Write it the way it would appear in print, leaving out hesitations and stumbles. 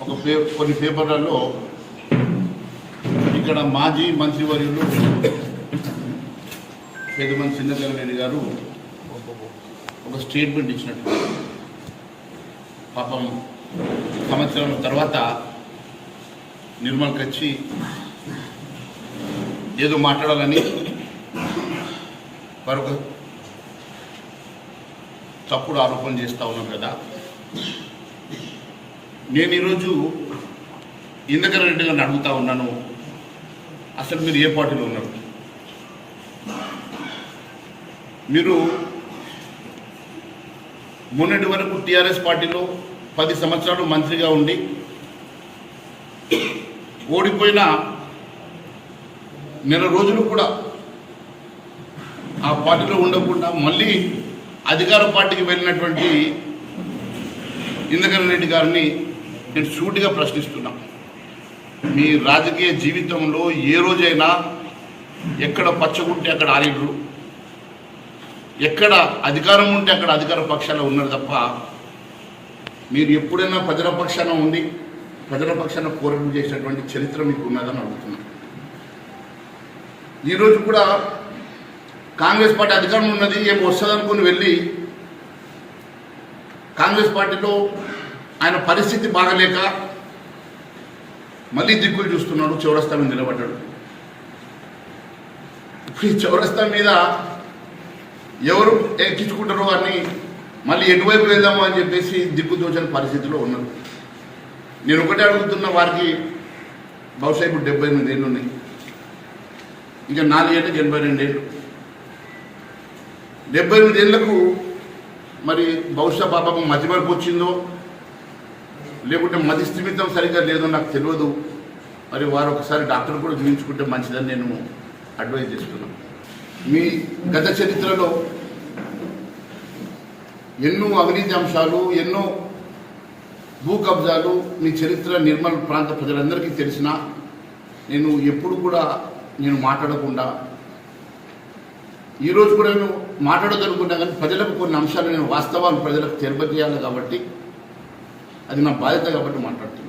కొన్ని పేపర్లలో ఇక్కడ మాజీ మంత్రివర్యులు పెద్దమంది చింతకరణ్ గారు ఒక స్టేట్మెంట్ ఇచ్చినట్టు, పాపం సంవత్సరం తర్వాత నిర్మల్కి వచ్చి ఏదో మాట్లాడాలని మరొక తప్పుడు ఆరోపణ చేస్తూ ఉన్నాం కదా. నేను ఈరోజు ఇంద్రకరణ్ రెడ్డి గారిని అడుగుతా ఉన్నాను, అసలు మీరు ఏ పార్టీలో ఉన్నారు? మీరు మొన్నటి వరకు టీఆర్ఎస్ పార్టీలో 10 సంవత్సరాలు మంత్రిగా ఉండి ఓడిపోయిన నెల రోజులు కూడా ఆ పార్టీలో ఉండకుండా మళ్ళీ అధికార పార్టీకి వెళ్ళినటువంటి ఇంద్రకరణ్ రెడ్డి గారిని నేను సూటిగా ప్రశ్నిస్తున్నా. మీ రాజకీయ జీవితంలో ఏ రోజైనా ఎక్కడ పచ్చగుంటే అక్కడ ఆరిడ్రు, ఎక్కడ అధికారం ఉంటే అక్కడ అధికార పక్షాలు ఉన్నారు తప్ప మీరు ఎప్పుడైనా ప్రజల పక్షాన ఉండి ప్రజల పక్షాన పోరాటం చేసినటువంటి చరిత్ర మీకు ఉన్నదని అడుగుతున్నాను. ఈరోజు కూడా కాంగ్రెస్ పార్టీ అధికారం ఉన్నది, ఏం వస్తుందనుకుని వెళ్ళి కాంగ్రెస్ పార్టీలో ఆయన పరిస్థితి బాగలేక మళ్ళీ దిక్కులు చూస్తున్నాడు, చౌరస్తా మీద నిలబడ్డాడు. ఈ చౌరస్తా మీద ఎవరు ఎక్కించుకుంటారో అని మళ్ళీ ఎటువైపు వెళ్దాము అని చెప్పేసి దిక్కు దోచని పరిస్థితిలో ఉన్నారు. నేను ఒకటే అడుగుతున్న, వారికి బహుశా ఇప్పుడు 78 ఏళ్ళు ఉన్నాయి, ఇంకా 4 ఏళ్ళకి 82 ఏళ్ళు. 78 ఏళ్లకు మరి బహుశా పాపం మతి మరపు వచ్చిందో లేకుంటే మతి స్థిమితం సరిగ్గా లేదో నాకు తెలియదు. మరి వారు ఒకసారి డాక్టర్ కూడా చూపించుకుంటే మంచిదని నేను అడ్వైజ్ చేస్తున్నాను. మీ గత చరిత్రలో ఎన్నో అవినీతి అంశాలు, ఎన్నో భూ కబ్జాలు మీ చరిత్ర నిర్మల్ ప్రాంత ప్రజలందరికీ తెలిసినా నేను ఎప్పుడు కూడా నేను మాట్లాడకుండా, ఈరోజు కూడా నేను మాట్లాడదనుకుంటా, కానీ ప్రజలకు కొన్ని అంశాలు నేను వాస్తవాలు ప్రజలకు తెలియజేయాలి కాబట్టి అది నా బాధ్యత కాబట్టి మాట్లాడుతున్నాను.